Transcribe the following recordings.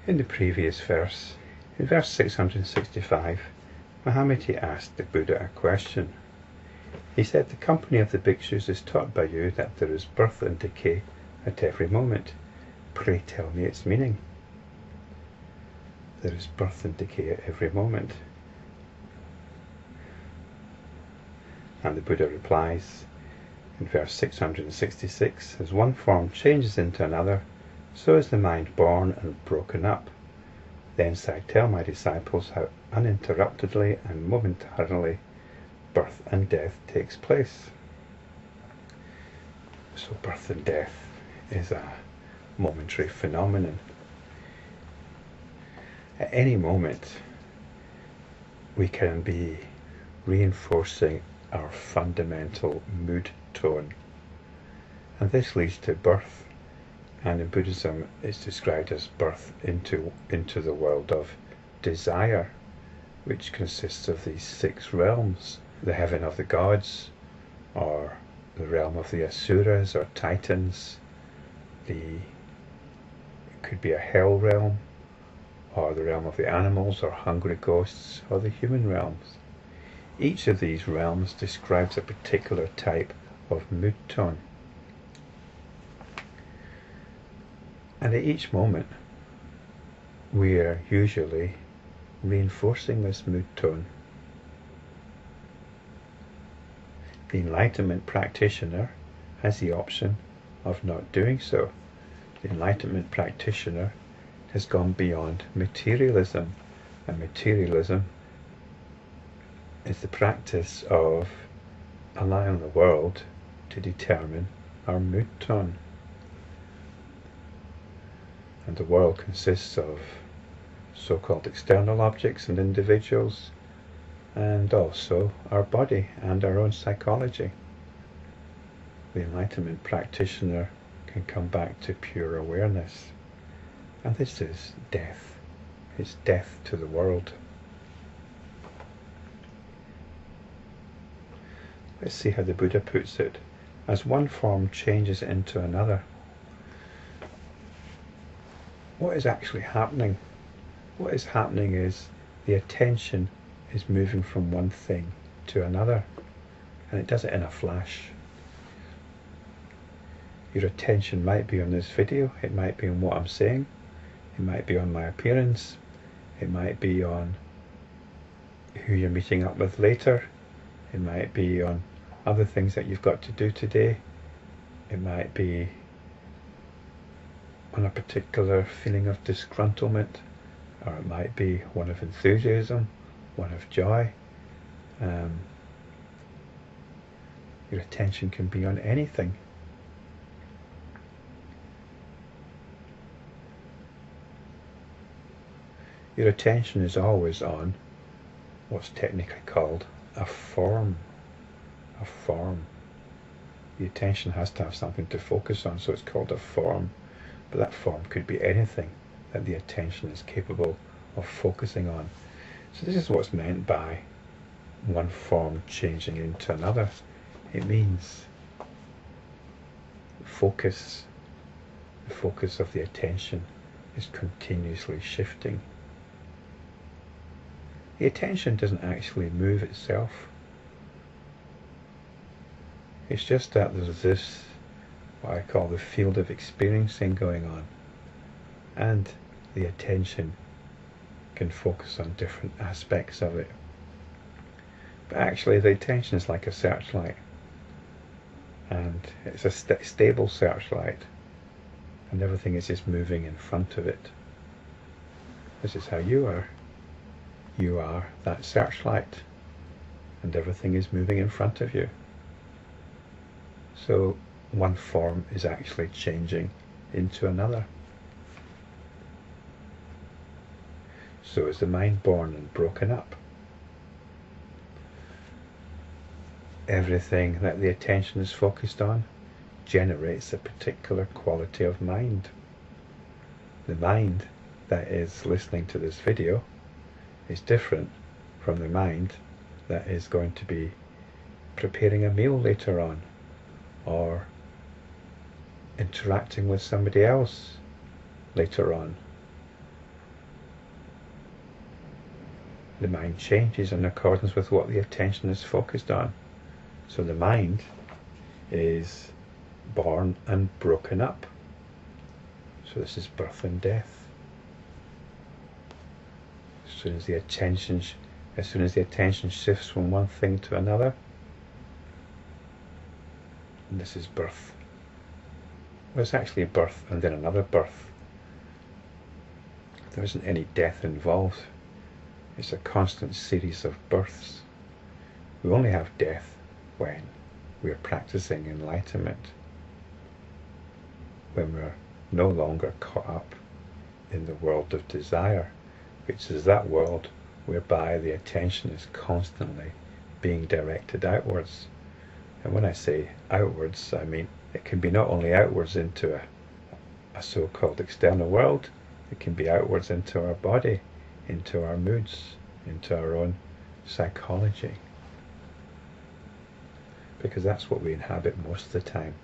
In the previous verse, in verse 665, Momentary asked the Buddha a question. He said, "The company of the bhikshus is taught by you that there is birth and decay at every moment. Pray tell me its meaning." There is birth and decay at every moment. And the Buddha replies in verse 666, "As one form changes into another, so is the mind born and broken up. Thence I tell my disciples how uninterruptedly and momentarily birth and death takes place." So birth and death is a momentary phenomenon. At any moment we can be reinforcing our fundamental mood tone, and this leads to birth, and in Buddhism it's described as birth into the world of desire, which consists of these 6 realms: the heaven of the gods, or the realm of the asuras or titans, it could be a hell realm, or the realm of the animals or hungry ghosts, or the human realms. Each of these realms describes a particular type of mood tone. And at each moment we are usually reinforcing this mood tone. The enlightenment practitioner has the option of not doing so. The enlightenment practitioner has gone beyond materialism, and materialism is the practice of allowing the world to determine our mood tone. And the world consists of so-called external objects and individuals, and also our body and our own psychology. The enlightenment practitioner can come back to pure awareness, and this is death. It's death to the world. Let's see how the Buddha puts it. As one form changes into another. What is actually happening? What is happening is the attention is moving from one thing to another, and it does it in a flash. Your attention might be on this video, it might be on what I'm saying, it might be on my appearance, it might be on who you're meeting up with later, it might be on other things that you've got to do today, it might be on a particular feeling of disgruntlement, or it might be one of enthusiasm, one of joy. Your attention can be on anything. Your attention is always on what's technically called a form. A form. The attention has to have something to focus on, so it's called a form. But that form could be anything that the attention is capable of focusing on. So this is what's meant by one form changing into another. It means the focus of the attention is continuously shifting. The attention doesn't actually move itself. It's just that there's this, what I call the field of experiencing going on, and the attention can focus on different aspects of it. But actually the attention is like a searchlight, and it's a stable searchlight, and everything is just moving in front of it. This is how you are. You are that searchlight, and everything is moving in front of you. So one form is actually changing into another. So is the mind born and broken up. Everything that the attention is focused on generates a particular quality of mind. The mind that is listening to this video is different from the mind that is going to be preparing a meal later on, or interacting with somebody else later on, the mind changes in accordance with what the attention is focused on. So the mind is born and broken up. So this is birth and death. As soon as the attention shifts from one thing to another, and this is birth. Well, it's actually birth and then another birth. There isn't any death involved. It's a constant series of births. We only have death when we are practicing enlightenment, when we're no longer caught up in the world of desire, which is that world whereby the attention is constantly being directed outwards. And when I say outwards, I mean it can be not only outwards into a so-called external world, it can be outwards into our body, into our moods, into our own psychology. Because that's what we inhabit most of the time.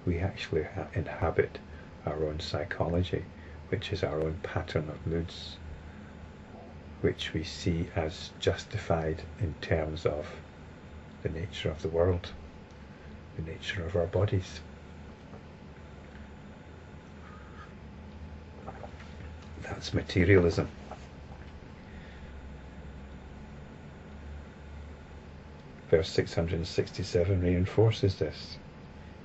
We actually inhabit our own psychology, which is our own pattern of moods, which we see as justified in terms of the nature of the world, the nature of our bodies. That's materialism. Verse 667 reinforces this.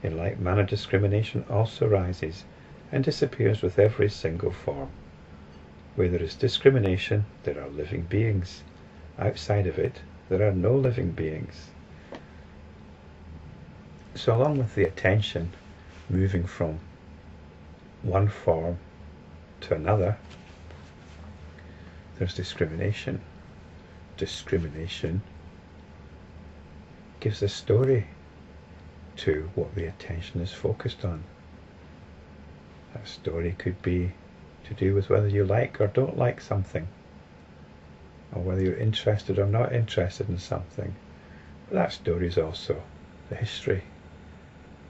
In like manner, discrimination also rises and disappears with every single form. Where there is discrimination, there are living beings. Outside of it, there are no living beings. So along with the attention moving from one form to another, there's discrimination. Discrimination gives a story to what the attention is focused on. That story could be to do with whether you like or don't like something, or whether you're interested or not interested in something. But that story is also the history.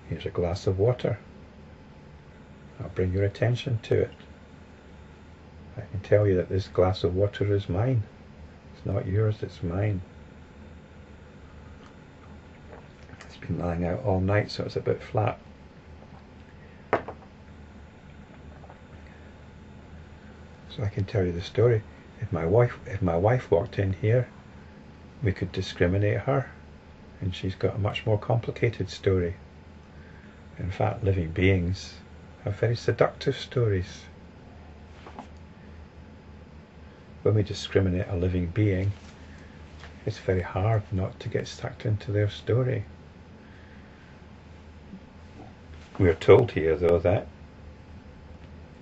Here's a glass of water. I'll bring your attention to it. I can tell you that this glass of water is mine. It's not yours, it's mine. It's been lying out all night, so it's a bit flat. So I can tell you the story. If my wife walked in here, we could discriminate her, and she's got a much more complicated story. In fact, living beings have very seductive stories. When we discriminate a living being, it's very hard not to get sucked into their story. We are told here, though, that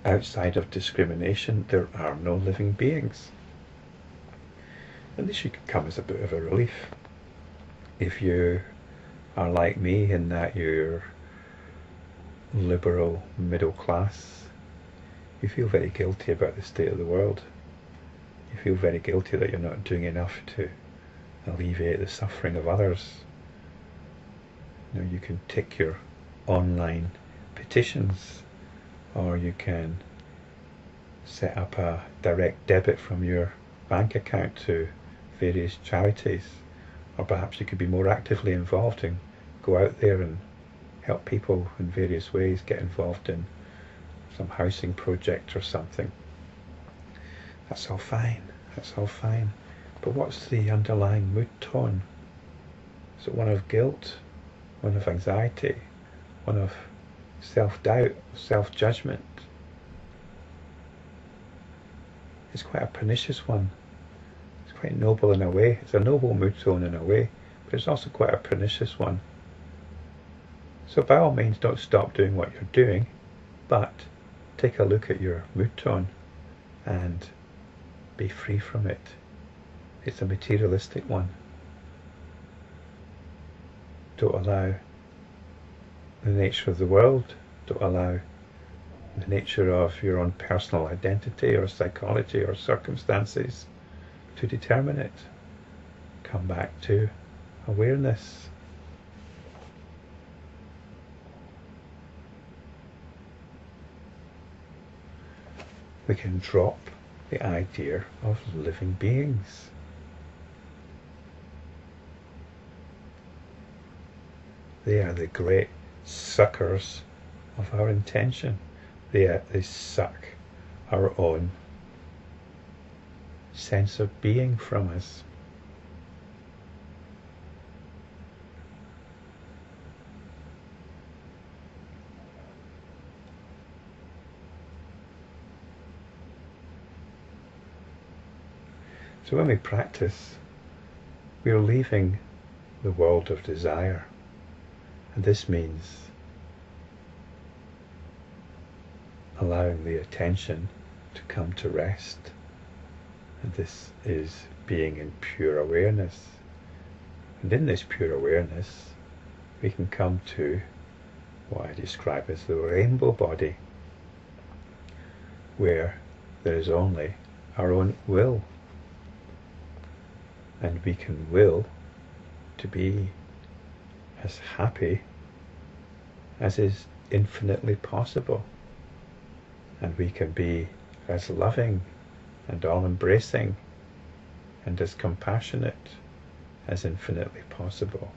outside of discrimination there are no living beings. And this should come as a bit of a relief. If you are like me in that you're liberal middle class, you feel very guilty about the state of the world. You feel very guilty that you're not doing enough to alleviate the suffering of others. You know, you can tick your online petitions, or you can set up a direct debit from your bank account to various charities, or perhaps you could be more actively involved and go out there and help people in various ways, get involved in some housing project or something. That's all fine, that's all fine. But what's the underlying mood tone? Is it one of guilt, one of anxiety, one of self-doubt, self-judgment? It's quite a pernicious one. It's quite noble in a way. It's a noble mood tone in a way, but it's also quite a pernicious one. So by all means, don't stop doing what you're doing, but take a look at your mood tone and be free from it. It's a materialistic one. Don't allow the nature of the world, don't allow the nature of your own personal identity or psychology or circumstances to determine it. Come back to awareness. We can drop the idea of living beings. They are the great suckers of our intention. They suck our own sense of being from us. So when we practice, we are leaving the world of desire. And this means allowing the attention to come to rest. And this is being in pure awareness. And in this pure awareness, we can come to what I describe as the rainbow body, where there is only our own will. And we can will to be as happy as is infinitely possible. And we can be as loving and all-embracing and as compassionate as infinitely possible.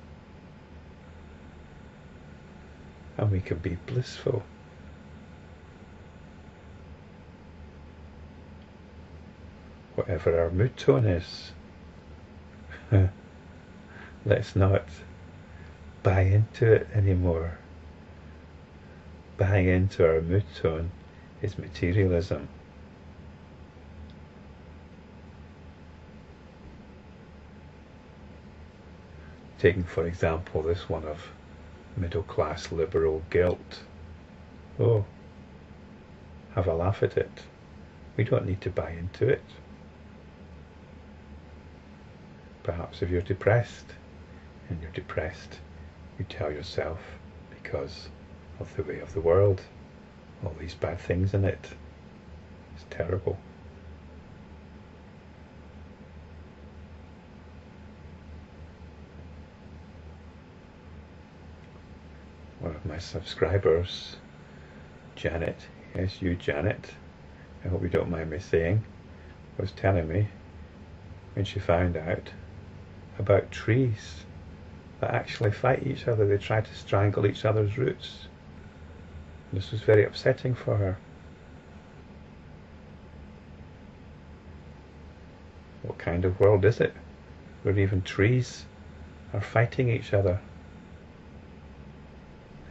And we can be blissful. Whatever our mood tone is. Let's not buy into it anymore. Buying into our mood tone is materialism. Taking, for example, this one of middle-class liberal guilt. Oh, have a laugh at it. We don't need to buy into it. Perhaps if you're depressed, and you're depressed, you tell yourself, because of the way of the world, all these bad things in it. It's terrible. One of my subscribers, Janet, yes, you Janet, I hope you don't mind me saying, was telling me when she found out about trees that actually fight each other. They try to strangle each other's roots. And this was very upsetting for her. What kind of world is it where even trees are fighting each other?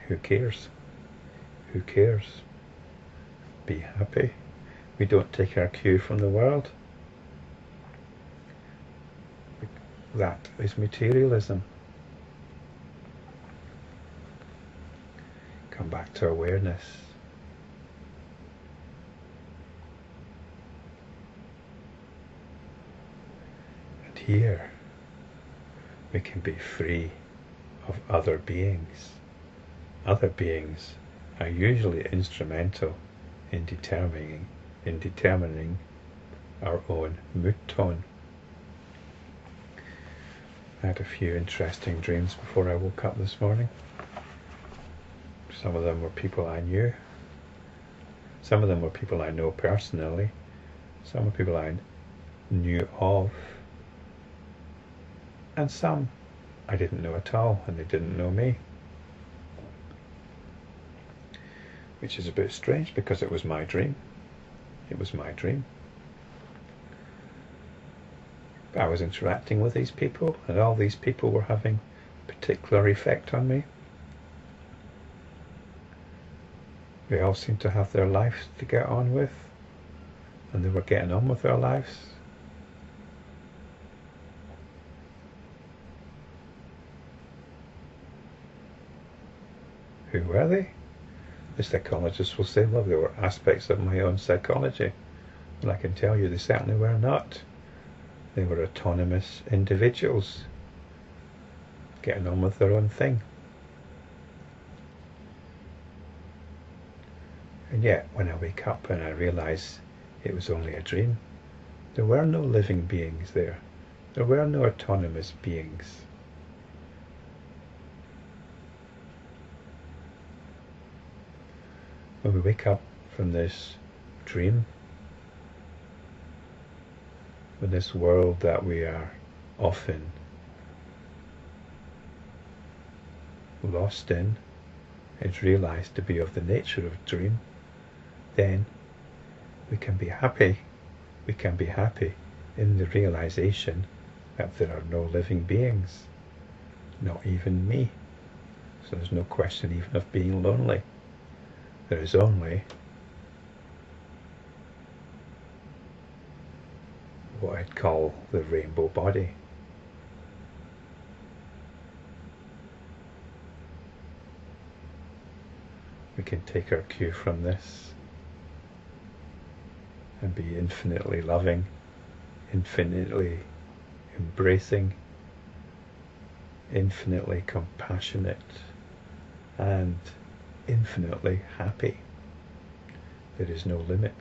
Who cares? Who cares? Be happy. We don't take our cue from the world. That is materialism. Come back to awareness. And here we can be free of other beings. Other beings are usually instrumental in determining our own mood tone. I had a few interesting dreams before I woke up this morning. Some of them were people I knew. Some of them were people I know personally. Some were people I knew of. And some I didn't know at all, and they didn't know me. Which is a bit strange because it was my dream. It was my dream. I was interacting with these people, and all these people were having a particular effect on me. They all seemed to have their lives to get on with, and they were getting on with their lives. Who were they? The psychologist will say, well, there were aspects of my own psychology. Well, I can tell you they certainly were not. They were autonomous individuals, getting on with their own thing. And yet, when I wake up and I realise it was only a dream, there were no living beings there. There were no autonomous beings. When we wake up from this dream, with this world that we are often lost in is realized to be of the nature of dream, then we can be happy. We can be happy in the realization that there are no living beings, not even me. So there's no question even of being lonely. There is only what I'd call the rainbow body. We can take our cue from this and be infinitely loving, infinitely embracing, infinitely compassionate, and infinitely happy. There is no limit.